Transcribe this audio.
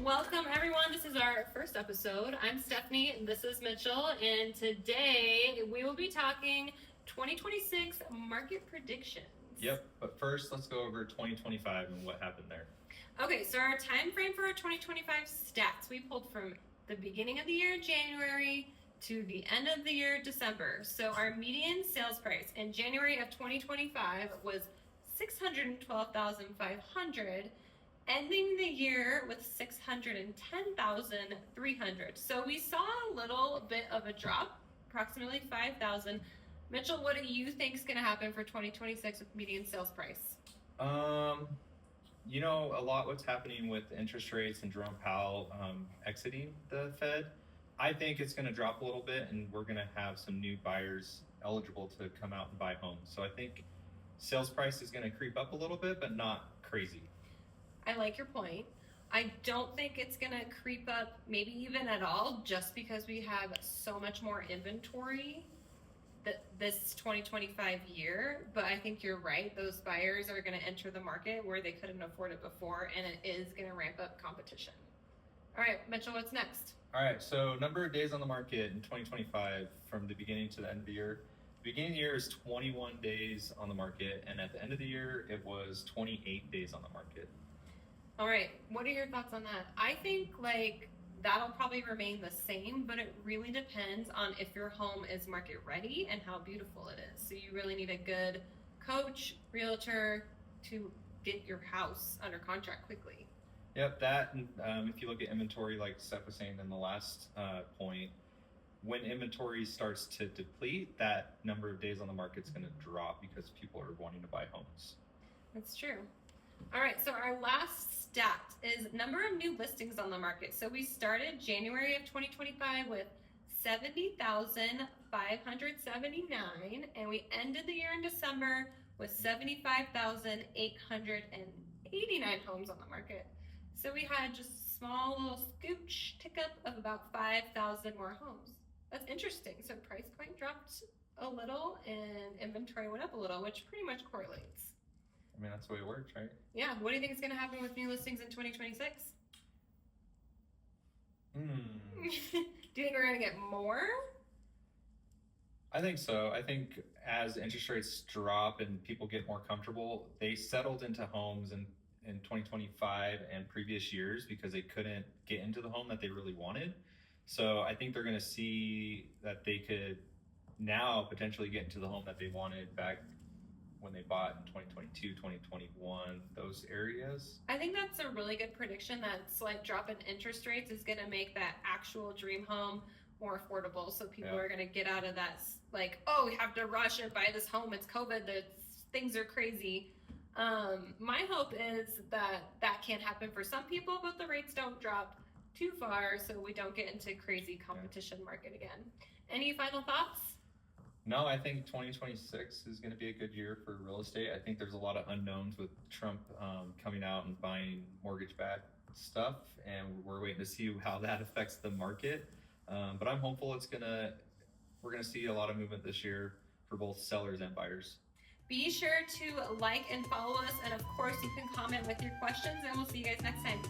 Welcome everyone, this is our first episode. I'm Stephanie and this is Mitchell, and today we will be talking 2026 market predictions. Yep, but first let's go over 2025 and what happened there. Okay, so our time frame for our 2025 stats we pulled from the beginning of the year, January, to the end of the year, December. So our median sales price in January of 2025 was $612,500. Ending the year with $610,300. So we saw a little bit of a drop, approximately $5,000. Mitchell, what do you think is going to happen for 2026 with median sales price? A lot what's happening with interest rates and Jerome Powell exiting the Fed. I think it's going to drop a little bit, and we're going to have some new buyers eligible to come out and buy homes. So I think sales price is going to creep up a little bit, but not crazy. I like your point. I don't think it's going to creep up maybe even at all, just because we have so much more inventory this 2025 year. But I think you're right. Those buyers are going to enter the market where they couldn't afford it before, and it is going to ramp up competition. All right, Mitchell, what's next? All right, so number of days on the market in 2025 from the beginning to the end of the year. The beginning of the year is 21 days on the market, and at the end of the year, it was 28 days on the market. All right, what are your thoughts on that? I think that'll probably remain the same, but it really depends on if your home is market ready and how beautiful it is. So you really need a good coach, realtor to get your house under contract quickly. Yep, that, if you look at inventory, like Steph was saying in the last point, when inventory starts to deplete, that number of days on the market is going to drop because people are wanting to buy homes. That's true. All right, so our last stat is number of new listings on the market. So we started January of 2025 with 70,579, and we ended the year in December with 75,889 homes on the market. So we had just a small little scooch tick up of about 5,000 more homes. That's interesting. So price point dropped a little and inventory went up a little, which pretty much correlates. I mean, that's the way it works, right? Yeah. What do you think is going to happen with new listings in 2026? Do you think we're going to get more? I think so. I think as interest rates drop and people get more comfortable, they settled into homes in 2025 and previous years because they couldn't get into the home that they really wanted. So I think they're going to see that they could now potentially get into the home that they wanted back when they bought in 2022, 2021, those areas. I think that's a really good prediction. That slight drop in interest rates is going to make that actual dream home more affordable. So people are going to get out of that, we have to rush and buy this home. It's COVID. Things are crazy. My hope is that can't happen for some people, but the rates don't drop too far so we don't get into crazy competition market again. Any final thoughts? No, I think 2026 is going to be a good year for real estate. I think there's a lot of unknowns with Trump coming out and buying mortgage-backed stuff, and we're waiting to see how that affects the market. But I'm hopeful we're going to see a lot of movement this year for both sellers and buyers. Be sure to like and follow us, and of course you can comment with your questions, and we'll see you guys next time.